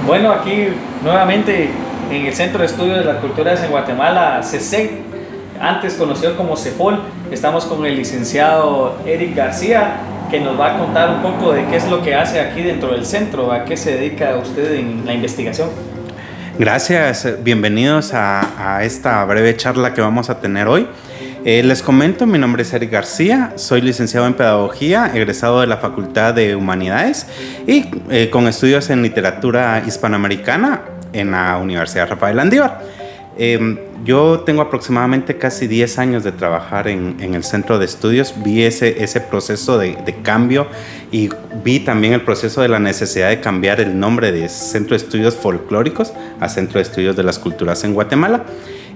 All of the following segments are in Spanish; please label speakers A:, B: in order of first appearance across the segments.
A: Bueno, aquí nuevamente en el Centro de Estudios de las Culturas en Guatemala, CESEC, antes conocido como CEFOL, estamos con el licenciado Eric García, que nos va a contar un poco de qué es lo que hace aquí dentro del centro, a qué se dedica usted en la investigación.
B: Gracias, bienvenidos a esta breve charla que vamos a tener hoy. Les comento, mi nombre es Eric García, soy licenciado en Pedagogía, egresado de la Facultad de Humanidades y con estudios en literatura hispanoamericana en la Universidad Rafael Landívar. Yo tengo aproximadamente casi 10 años de trabajar en el centro de estudios, vi ese proceso de cambio y vi también el proceso de la necesidad de cambiar el nombre de Centro de Estudios Folclóricos a Centro de Estudios de las Culturas en Guatemala.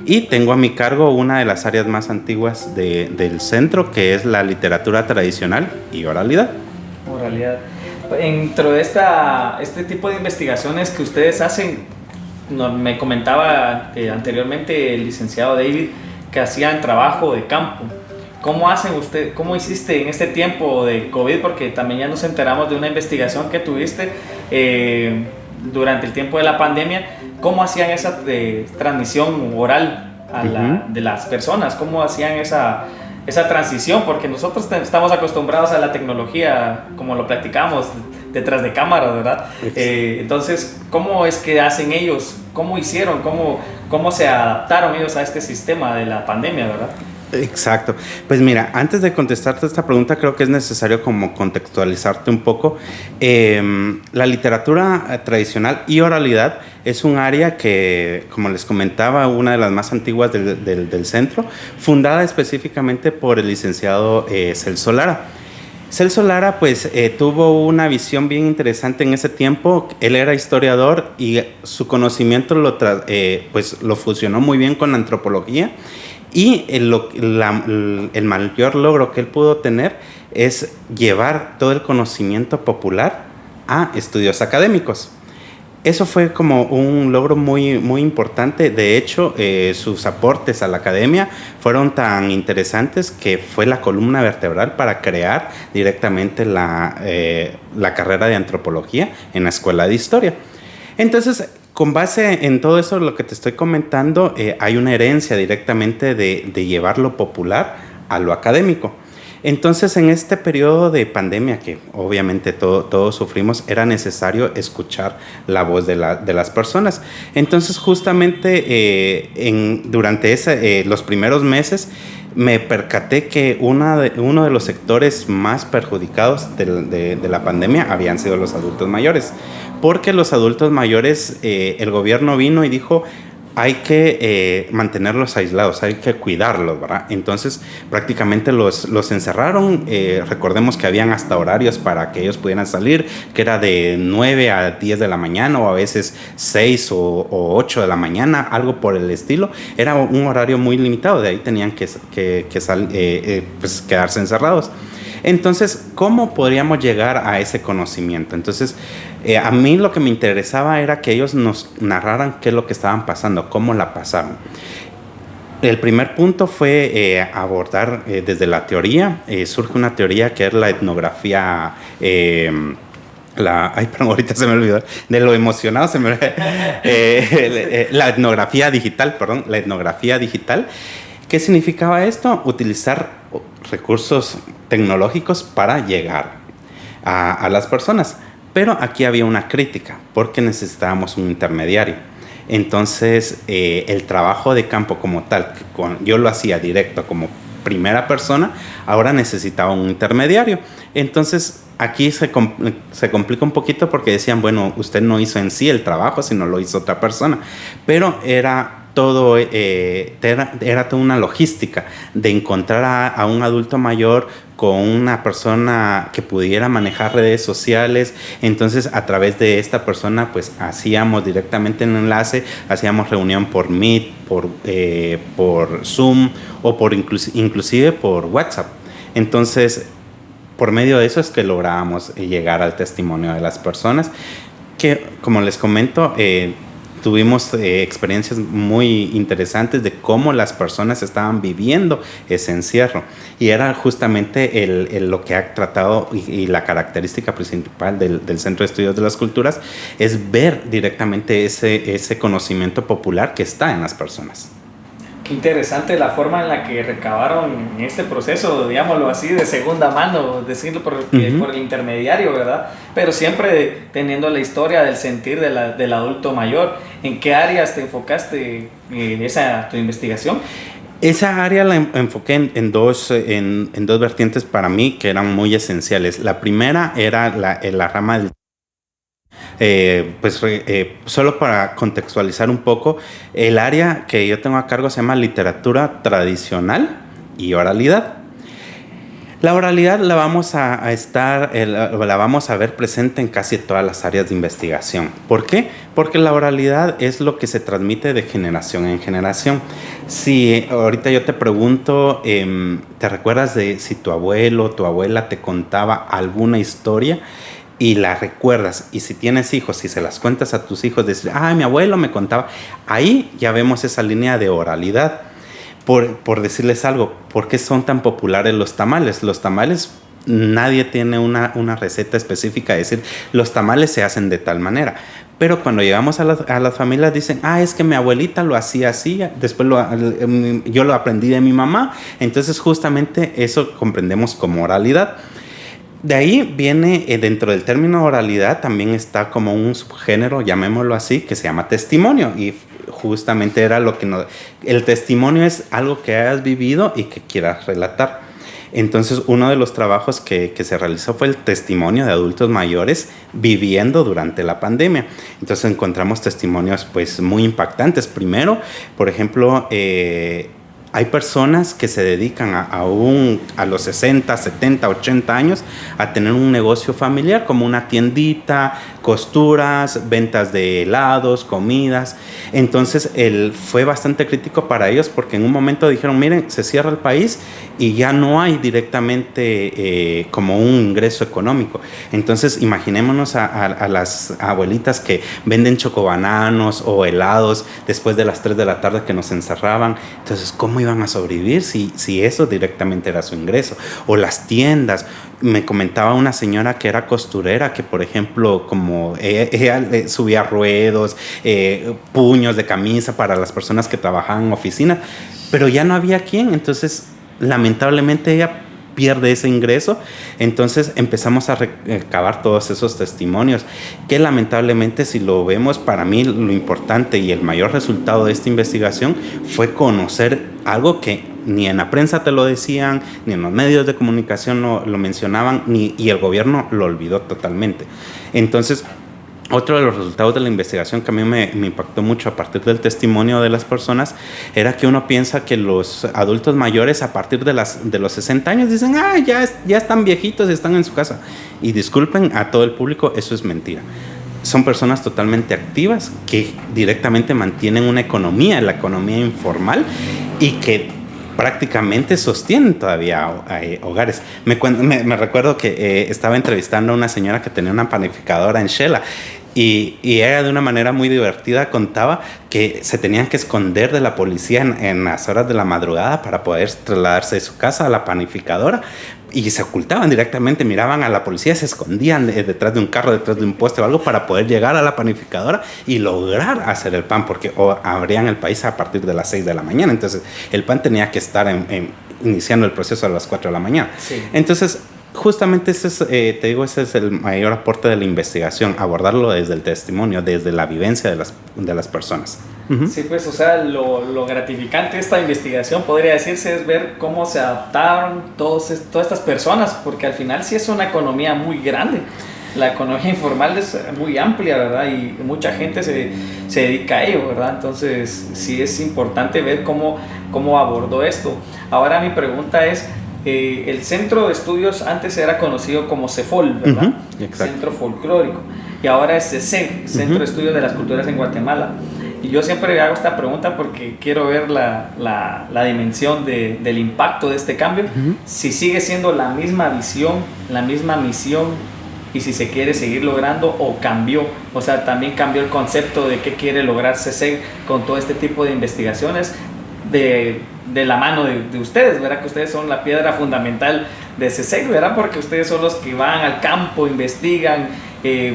B: Y tengo a mi cargo una de las áreas más antiguas del centro, que es la literatura tradicional y oralidad.
A: Oralidad. Dentro de este tipo de investigaciones que ustedes hacen, me comentaba anteriormente el licenciado David que hacían trabajo de campo. ¿Cómo hiciste en este tiempo de COVID? Porque también ya nos enteramos de una investigación que tuviste durante el tiempo de la pandemia. ¿Cómo hacían esa transmisión oral de las personas? ¿Cómo hacían esa transición? Porque nosotros estamos acostumbrados a la tecnología, como lo platicamos, detrás de cámaras, ¿verdad? Entonces, ¿cómo es que hacen ellos? ¿Cómo hicieron? ¿Cómo se adaptaron ellos a este sistema de la pandemia, verdad?
B: Exacto. Pues mira, antes de contestarte esta pregunta, creo que es necesario como contextualizarte un poco. La literatura tradicional y oralidad es un área que, como les comentaba, una de las más antiguas del centro, fundada específicamente por el licenciado Celso Lara. Celso Lara pues tuvo una visión bien interesante en ese tiempo. Él era historiador y su conocimiento lo fusionó muy bien con la antropología. Y el mayor logro que él pudo tener es llevar todo el conocimiento popular a estudios académicos. Eso fue como un logro muy, muy importante. De hecho, sus aportes a la academia fueron tan interesantes que fue la columna vertebral para crear directamente la carrera de antropología en la Escuela de Historia. Entonces, con base en todo eso, lo que te estoy comentando, hay una herencia directamente de llevar lo popular a lo académico. Entonces, en este periodo de pandemia, que obviamente todos sufrimos, era necesario escuchar la voz de las personas. Entonces, justamente durante los primeros meses, me percaté que uno de los sectores más perjudicados de la pandemia habían sido los adultos mayores. Porque los adultos mayores, el gobierno vino y dijo, hay que mantenerlos aislados, hay que cuidarlos, ¿verdad? Entonces prácticamente los encerraron. Recordemos que habían hasta horarios para que ellos pudieran salir, que era de 9 a 10 de la mañana o a veces 6 o 8 de la mañana, algo por el estilo. Era un horario muy limitado, de ahí tenían que quedarse encerrados. Entonces, ¿cómo podríamos llegar a ese conocimiento? Entonces, a mí lo que me interesaba era que ellos nos narraran qué es lo que estaban pasando, cómo la pasaron. El primer punto fue abordar desde la teoría. Surge una teoría que es la etnografía. Ahorita se me olvidó. De lo emocionado se me olvidó. La etnografía digital, La etnografía digital. ¿Qué significaba esto? Utilizar recursos tecnológicos para llegar a las personas. Pero aquí había una crítica, porque necesitábamos un intermediario. Entonces, el trabajo de campo como tal, yo lo hacía directo como primera persona, ahora necesitaba un intermediario. Entonces, aquí se complica un poquito porque decían, bueno, usted no hizo en sí el trabajo, sino lo hizo otra persona. Pero era toda una logística de encontrar a un adulto mayor con una persona que pudiera manejar redes sociales. Entonces, a través de esta persona, pues hacíamos directamente el enlace, hacíamos reunión por Meet, por Zoom o inclusive por WhatsApp. Entonces, por medio de eso es que lográbamos llegar al testimonio de las personas que, como les comento, tuvimos experiencias muy interesantes de cómo las personas estaban viviendo ese encierro. Y era justamente lo que ha tratado y la característica principal del Centro de Estudios de las Culturas es ver directamente ese conocimiento popular que está en las personas.
A: Qué interesante la forma en la que recabaron en este proceso, digámoslo así, de segunda mano, decirlo por el intermediario, ¿verdad? Pero siempre teniendo la historia del sentir del adulto mayor. ¿En qué áreas te enfocaste tu investigación?
B: Esa área la enfoqué en dos vertientes para mí que eran muy esenciales. La primera era la rama del solo para contextualizar un poco, el área que yo tengo a cargo se llama literatura tradicional y oralidad. La oralidad la vamos la vamos a ver presente en casi todas las áreas de investigación. ¿Por qué? Porque la oralidad es lo que se transmite de generación en generación. Si ahorita yo te pregunto, ¿te recuerdas de si tu abuelo o tu abuela te contaba alguna historia? Y la recuerdas, y si tienes hijos, si se las cuentas a tus hijos, decir, mi abuelo me contaba, ahí ya vemos esa línea de oralidad. Por decirles algo, ¿por qué son tan populares los tamales? Los tamales, nadie tiene una receta específica de decir, los tamales se hacen de tal manera. Pero cuando llegamos a las familias dicen, es que mi abuelita lo hacía así, después yo lo aprendí de mi mamá. Entonces justamente eso comprendemos como oralidad. De ahí viene, dentro del término oralidad, también está como un subgénero, llamémoslo así, que se llama testimonio. Y justamente era el testimonio es algo que hayas vivido y que quieras relatar. Entonces, uno de los trabajos que se realizó fue el testimonio de adultos mayores viviendo durante la pandemia. Entonces, encontramos testimonios pues muy impactantes. Primero, por ejemplo, hay personas que se dedican a los 60, 70, 80 años a tener un negocio familiar como una tiendita, costuras, ventas de helados, comidas. Entonces fue bastante crítico para ellos porque en un momento dijeron, miren, se cierra el país y ya no hay directamente como un ingreso económico. Entonces imaginémonos a las abuelitas que venden chocobananos o helados después de las 3 de la tarde que nos encerraban. Entonces, ¿cómo iban a sobrevivir si eso directamente era su ingreso? O las tiendas. Me comentaba una señora que era costurera, que por ejemplo, como ella subía ruedos, puños de camisa para las personas que trabajaban en oficinas, pero ya no había quien. Entonces, lamentablemente ella pierde ese ingreso. Entonces empezamos a recabar todos esos testimonios que lamentablemente, si lo vemos, para mí lo importante y el mayor resultado de esta investigación fue conocer algo que ni en la prensa te lo decían, ni en los medios de comunicación lo mencionaban, y el gobierno lo olvidó totalmente. Entonces, otro de los resultados de la investigación que a mí me impactó mucho a partir del testimonio de las personas era que uno piensa que los adultos mayores a partir de los 60 años dicen, ya están viejitos y están en su casa. Y disculpen a todo el público, eso es mentira. Son personas totalmente activas que directamente mantienen una economía, la economía informal, y que prácticamente sostienen todavía hogares. Me recuerdo que estaba entrevistando a una señora que tenía una panificadora en Shela. Y ella de una manera muy divertida contaba que se tenían que esconder de la policía en las horas de la madrugada para poder trasladarse de su casa a la panificadora, y se ocultaban directamente, miraban a la policía, se escondían detrás de un carro, detrás de un poste o algo para poder llegar a la panificadora y lograr hacer el pan, porque abrían el país a partir de las 6 de la mañana. Entonces el pan tenía que estar iniciando el proceso a las 4 de la mañana. Sí. Entonces, justamente ese es el mayor aporte de la investigación, abordarlo desde el testimonio, desde la vivencia de las personas. Uh-huh.
A: Sí, pues, o sea, lo gratificante de esta investigación, podría decirse, es ver cómo se adaptaron todas estas personas, porque al final sí es una economía muy grande. La economía informal es muy amplia, ¿verdad? Y mucha gente se dedica a ello, ¿verdad? Entonces, sí es importante ver cómo abordó esto. Ahora mi pregunta es, el Centro de Estudios antes era conocido como CEFOL, ¿verdad? Uh-huh, exacto. Centro Folclórico. Y ahora es CECEG, Centro de Estudios de las Culturas en Guatemala. Y yo siempre hago esta pregunta porque quiero ver la dimensión del impacto de este cambio. Uh-huh. Si sigue siendo la misma visión, la misma misión y si se quiere seguir logrando o cambió. O sea, también cambió el concepto de qué quiere lograr CSEG con todo este tipo de investigaciones de la mano de ustedes, ¿verdad? Que ustedes son la piedra fundamental de CSEG, ¿verdad? Porque ustedes son los que van al campo, investigan,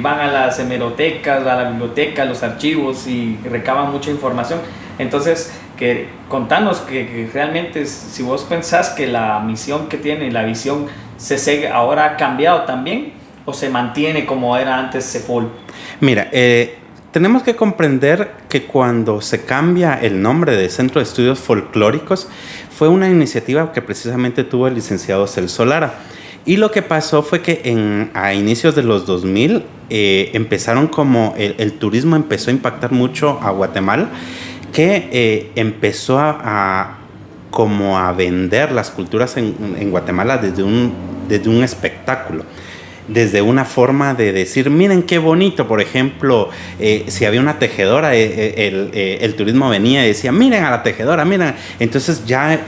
A: van a las hemerotecas, a la biblioteca, a los archivos y recaban mucha información. Entonces, contanos que realmente si vos pensás que la misión que tiene, la visión CSEG ahora ha cambiado también o se mantiene como era antes CEFOL.
B: Mira, tenemos que comprender que cuando se cambia el nombre de Centro de Estudios Folclóricos fue una iniciativa que precisamente tuvo el licenciado Celso Lara. Y lo que pasó fue que a inicios de los 2000 empezaron como el turismo empezó a impactar mucho a Guatemala, que empezó como a vender las culturas en Guatemala desde un espectáculo. Desde una forma de decir, miren qué bonito, por ejemplo, si había una tejedora, el turismo venía y decía, miren a la tejedora, miren. Entonces ya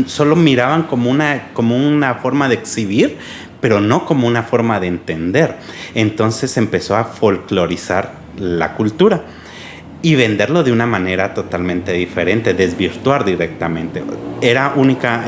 B: solo miraban como una forma de exhibir, pero no como una forma de entender. Entonces empezó a folclorizar la cultura y venderlo de una manera totalmente diferente, desvirtuar directamente. Era única,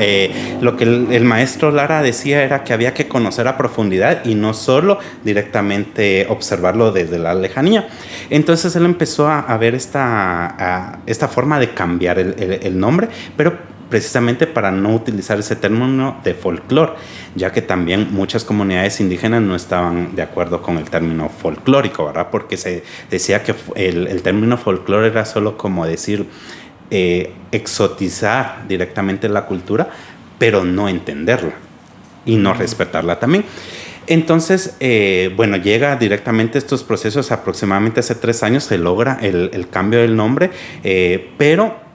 B: lo que el maestro Lara decía era que había que conocer a profundidad y no solo directamente observarlo desde la lejanía. Entonces él empezó a ver esta forma de cambiar el nombre, pero precisamente para no utilizar ese término de folclore, ya que también muchas comunidades indígenas no estaban de acuerdo con el término folclórico, ¿verdad? Porque se decía que el término folclore era solo como decir exotizar directamente la cultura, pero no entenderla y no respetarla también. Entonces, bueno, llega directamente estos procesos, aproximadamente hace 3 años se logra el cambio del nombre, pero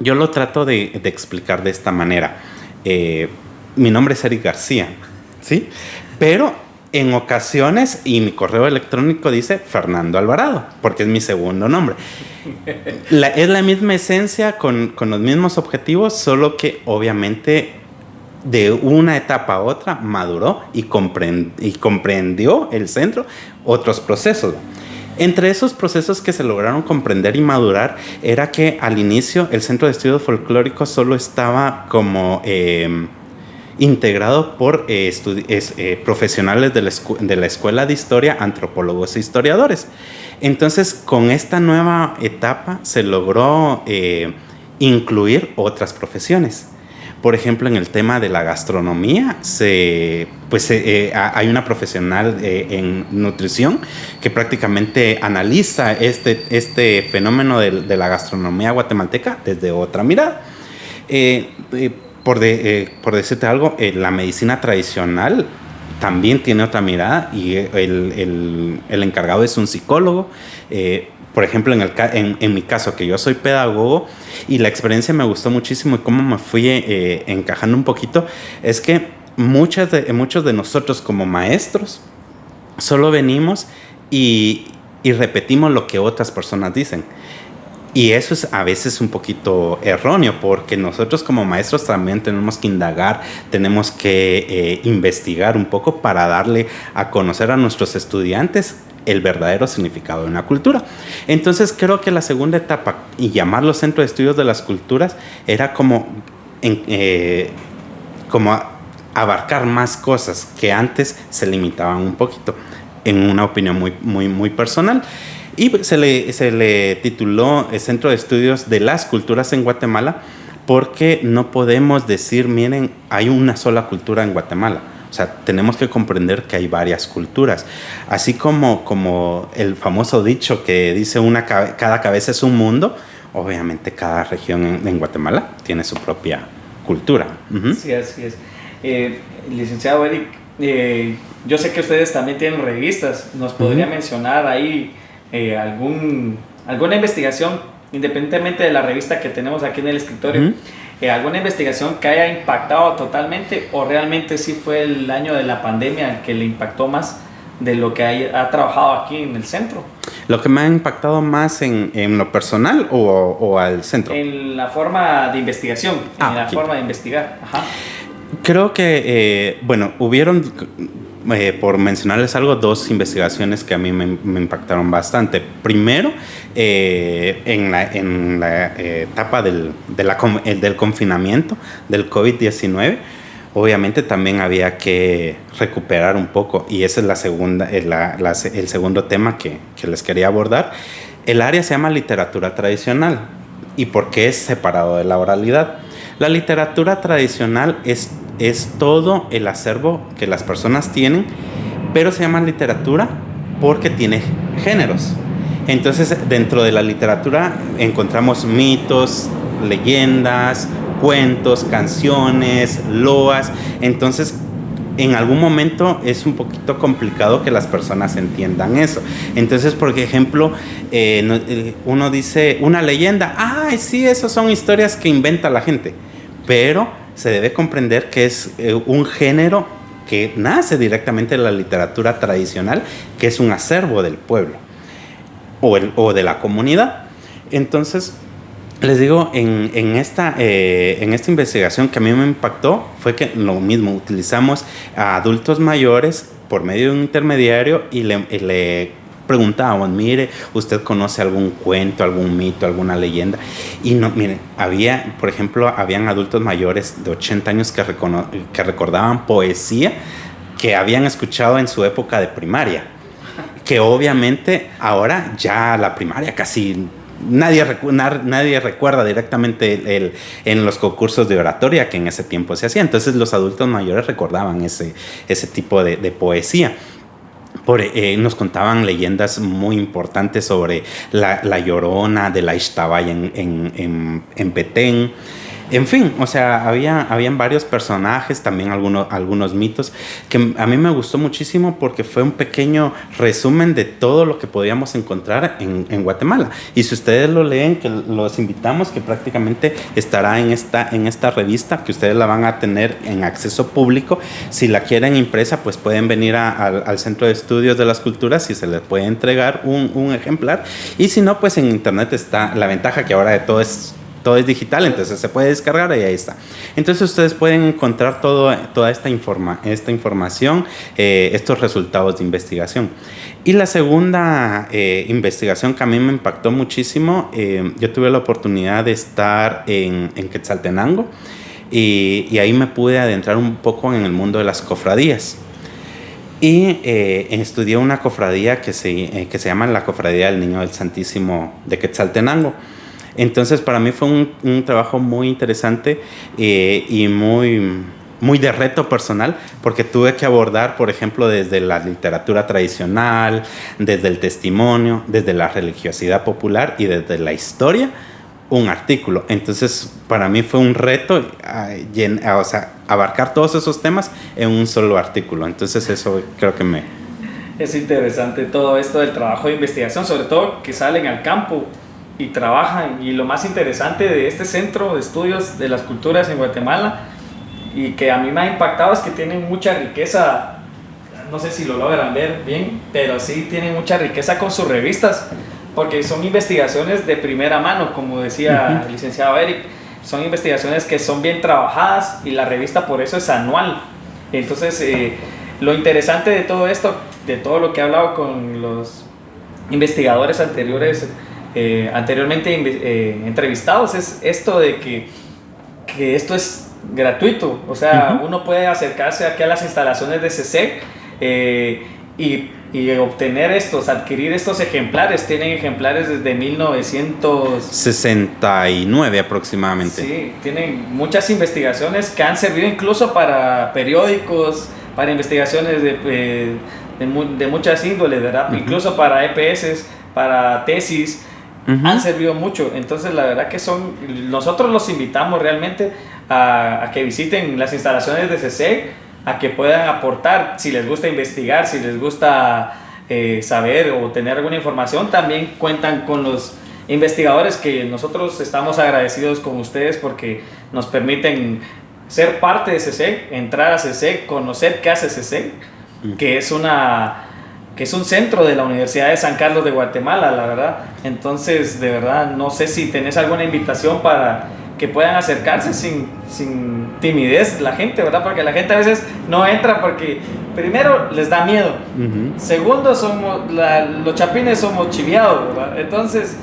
B: yo lo trato de explicar de esta manera. Mi nombre es Eric García, ¿sí? Pero en ocasiones, y mi correo electrónico dice Fernando Alvarado, porque es mi segundo nombre. Es la misma esencia, con los mismos objetivos, solo que obviamente de una etapa a otra maduró y comprendió el centro otros procesos. Entre esos procesos que se lograron comprender y madurar era que al inicio el Centro de Estudios Folclóricos solo estaba como integrado por profesionales de la Escuela de Historia, antropólogos e historiadores. Entonces, con esta nueva etapa se logró incluir otras profesiones. Por ejemplo, en el tema de la gastronomía, hay una profesional en nutrición que prácticamente analiza este fenómeno de la gastronomía guatemalteca desde otra mirada. Por decirte algo, la medicina tradicional también tiene otra mirada y el encargado es un psicólogo. Por ejemplo, en mi caso, que yo soy pedagogo y la experiencia me gustó muchísimo y cómo me fui encajando un poquito, es que muchos de nosotros como maestros solo venimos y repetimos lo que otras personas dicen. Y eso es a veces un poquito erróneo, porque nosotros como maestros también tenemos que indagar, tenemos que investigar un poco para darle a conocer a nuestros estudiantes el verdadero significado de una cultura. Entonces creo que la segunda etapa, y llamarlo Centro de Estudios de las Culturas, era como abarcar más cosas que antes se limitaban un poquito, en una opinión muy, muy, muy personal. Y se le tituló Centro de Estudios de las Culturas en Guatemala, porque no podemos decir, miren, hay una sola cultura en Guatemala. O sea, tenemos que comprender que hay varias culturas. Así como el famoso dicho que dice cada cabeza es un mundo, obviamente cada región en Guatemala tiene su propia cultura. Uh-huh.
A: Sí, así es. Licenciado Eric, yo sé que ustedes también tienen revistas. ¿Nos podría mencionar ahí alguna investigación, independientemente de la revista que tenemos aquí en el escritorio, alguna investigación que haya impactado totalmente, o realmente sí fue el año de la pandemia el que le impactó más de lo que ha trabajado aquí en el centro?
B: ¿Lo que me ha impactado más en lo personal o al centro?
A: En la forma de investigación, forma de investigar. Ajá.
B: Creo que, hubieron por mencionarles algo, dos investigaciones que a mí me impactaron bastante. Primero, en la etapa del confinamiento del COVID-19, obviamente también había que recuperar un poco, y ese es el segundo tema que les quería abordar. El área se llama literatura tradicional. ¿Y por qué es separado de la oralidad? La literatura tradicional es todo el acervo que las personas tienen, pero se llama literatura porque tiene géneros. Entonces, dentro de la literatura encontramos mitos, leyendas, cuentos, canciones, loas. Entonces, en algún momento es un poquito complicado que las personas entiendan eso. Entonces, por ejemplo, uno dice una leyenda, ¡ay, sí, esas son historias que inventa la gente! Pero se debe comprender que es un género que nace directamente de la literatura tradicional, que es un acervo del pueblo o de la comunidad. Entonces, les digo, en esta investigación que a mí me impactó fue que lo mismo, utilizamos a adultos mayores por medio de un intermediario y le preguntábamos, mire, ¿usted conoce algún cuento, algún mito, alguna leyenda? Y no, mire, por ejemplo, habían adultos mayores de 80 años que recordaban poesía que habían escuchado en su época de primaria, que obviamente ahora ya la primaria casi nadie recuerda directamente en los concursos de oratoria que en ese tiempo se hacía. Entonces los adultos mayores recordaban ese tipo de poesía. Nos contaban leyendas muy importantes sobre la Llorona de la Ixtabay en Petén. En fin, o sea, habían varios personajes, también algunos mitos, que a mí me gustó muchísimo porque fue un pequeño resumen de todo lo que podíamos encontrar en Guatemala. Y si ustedes lo leen, que los invitamos, que prácticamente estará en esta revista, que ustedes la van a tener en acceso público. Si la quieren impresa, pues pueden venir al Centro de Estudios de las Culturas y se les puede entregar un ejemplar. Y si no, pues en internet está la ventaja que ahora de todo es digital, entonces se puede descargar y ahí está. Entonces ustedes pueden encontrar toda esta información, estos resultados de investigación. Y la segunda investigación que a mí me impactó muchísimo, yo tuve la oportunidad de estar en Quetzaltenango y ahí me pude adentrar un poco en el mundo de las cofradías. Y estudié una cofradía que se llama la Cofradía del Niño del Santísimo de Quetzaltenango. Entonces, para mí fue un trabajo muy interesante y muy de reto personal, porque tuve que abordar, por ejemplo, desde la literatura tradicional, desde el testimonio, desde la religiosidad popular y desde la historia, un artículo. Entonces, para mí fue un reto abarcar todos esos temas en un solo artículo. Entonces, eso creo que
A: Es interesante todo esto del trabajo de investigación, sobre todo que salen al campo y trabajan, y lo más interesante de este centro de estudios de las culturas en Guatemala y que a mí me ha impactado es que tienen mucha riqueza, no sé si lo logran ver bien, pero sí tienen mucha riqueza con sus revistas, porque son investigaciones de primera mano, como decía el licenciado Eric, son investigaciones que son bien trabajadas y la revista por eso es anual. Entonces lo interesante de todo esto, de todo lo que he hablado con los investigadores anteriormente entrevistados, es esto de que esto es gratuito, o sea, uno puede acercarse aquí a las instalaciones de CC y obtener adquirir estos ejemplares. Tienen ejemplares desde
B: 1969 aproximadamente.
A: Sí, tienen muchas investigaciones que han servido incluso para periódicos, para investigaciones de muchas índoles, ¿verdad? Incluso para EPS, para tesis. Han servido mucho. Entonces la verdad que nosotros los invitamos realmente a que visiten las instalaciones de CC, a que puedan aportar, si les gusta investigar, si les gusta saber o tener alguna información. También cuentan con los investigadores, que nosotros estamos agradecidos con ustedes porque nos permiten ser parte de CC, entrar a CC, conocer qué hace CC, que es un centro de la Universidad de San Carlos de Guatemala, la verdad. Entonces, de verdad, no sé si tenés alguna invitación para que puedan acercarse sin timidez la gente, ¿verdad? Porque la gente a veces no entra porque primero les da miedo, segundo los chapines somos chiviados, ¿verdad? Entonces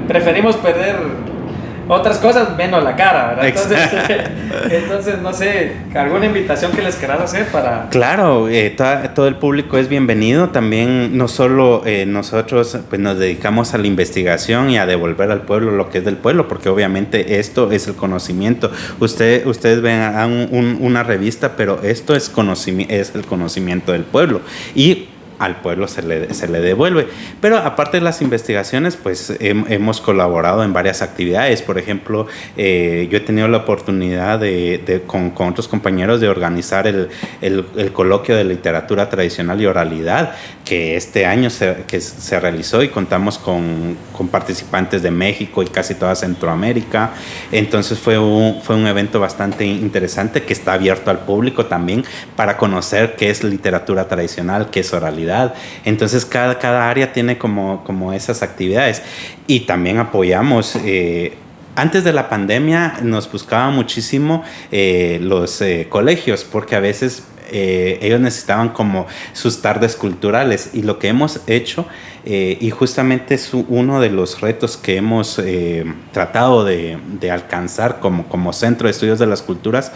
A: preferimos perder otras cosas menos la cara, ¿verdad? Entonces, no sé, ¿alguna invitación que les querás hacer para...?
B: Claro, todo el público es bienvenido. También no solo nosotros pues nos dedicamos a la investigación y a devolver al pueblo lo que es del pueblo, porque obviamente esto es el conocimiento. Ustedes ven una revista, pero esto es el conocimiento del pueblo. Y al pueblo se le devuelve. Pero aparte de las investigaciones, pues hemos colaborado en varias actividades. Por ejemplo, yo he tenido la oportunidad con otros compañeros de organizar el coloquio de literatura tradicional y oralidad, que este año se realizó, y contamos con participantes de México y casi toda Centroamérica. Entonces fue un evento bastante interesante que está abierto al público también para conocer qué es literatura tradicional, qué es oralidad. Entonces cada área tiene como esas actividades, y también apoyamos. Antes de la pandemia nos buscaban muchísimo los colegios, porque a veces ellos necesitaban como sus tardes culturales, y lo que hemos hecho, y justamente es uno de los retos que hemos tratado de alcanzar como Centro de Estudios de las Culturas,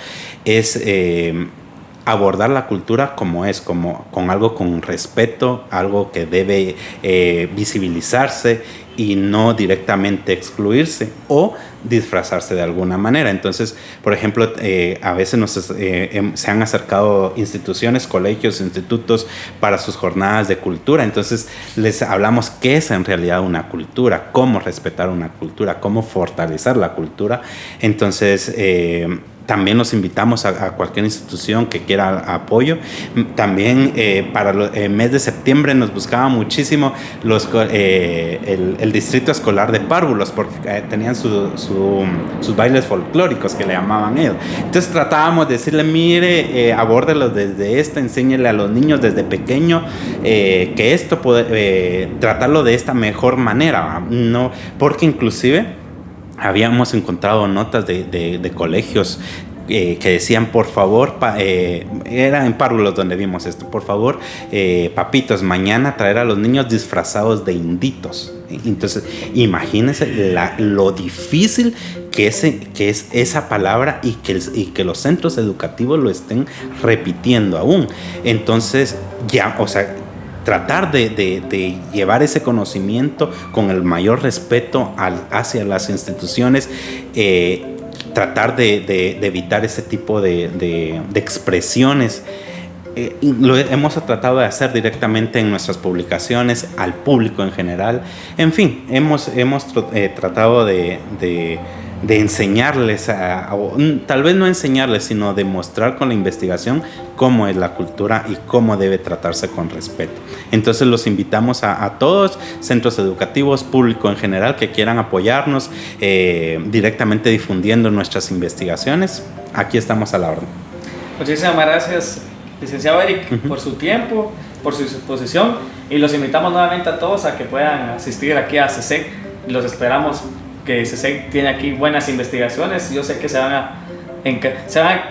B: es abordar la cultura con algo con respeto, algo que debe visibilizarse y no directamente excluirse o disfrazarse de alguna manera. Entonces, por ejemplo, a veces se han acercado instituciones, colegios, institutos para sus jornadas de cultura. Entonces les hablamos qué es en realidad una cultura, cómo respetar una cultura, cómo fortalecer la cultura. Entonces también los invitamos a cualquier institución que quiera apoyo. También para el mes de septiembre nos buscaba muchísimo el distrito escolar de párvulos, porque tenían sus bailes folclóricos que le llamaban ellos. Entonces tratábamos de decirle, mire, abórdelos desde enséñele a los niños desde pequeño que esto puede tratarlo de esta mejor manera, ¿no? Porque inclusive habíamos encontrado notas de colegios que decían, por favor, era en Párvulos donde vimos esto, por favor, papitos, mañana traer a los niños disfrazados de inditos. Entonces, imagínense lo difícil que es esa palabra, y que los centros educativos lo estén repitiendo aún. Entonces, ya, o sea, tratar de llevar ese conocimiento con el mayor respeto hacia las instituciones, tratar de evitar ese tipo de expresiones. Lo hemos tratado de hacer directamente en nuestras publicaciones, al público en general. En fin, hemos tratado de enseñarles, tal vez no enseñarles, sino demostrar con la investigación cómo es la cultura y cómo debe tratarse con respeto. Entonces los invitamos a todos, centros educativos, público en general, que quieran apoyarnos directamente difundiendo nuestras investigaciones. Aquí estamos a la orden.
A: Muchísimas gracias, licenciado Eric, por su tiempo, por su exposición, y los invitamos nuevamente a todos a que puedan asistir aquí a CESEC. Los esperamos, que CESEC tiene aquí buenas investigaciones. Yo sé que se van a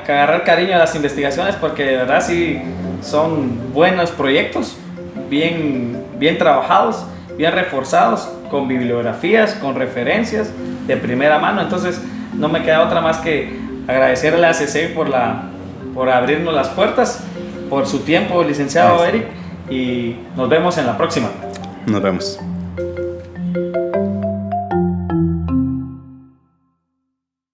A: agarrar cariño a las investigaciones, porque de verdad sí son buenos proyectos, bien trabajados, bien reforzados, con bibliografías, con referencias de primera mano. Entonces no me queda otra más que agradecerle a CESEC por abrirnos las puertas, por su tiempo, licenciado Eric, y nos vemos en la próxima.
B: Nos vemos.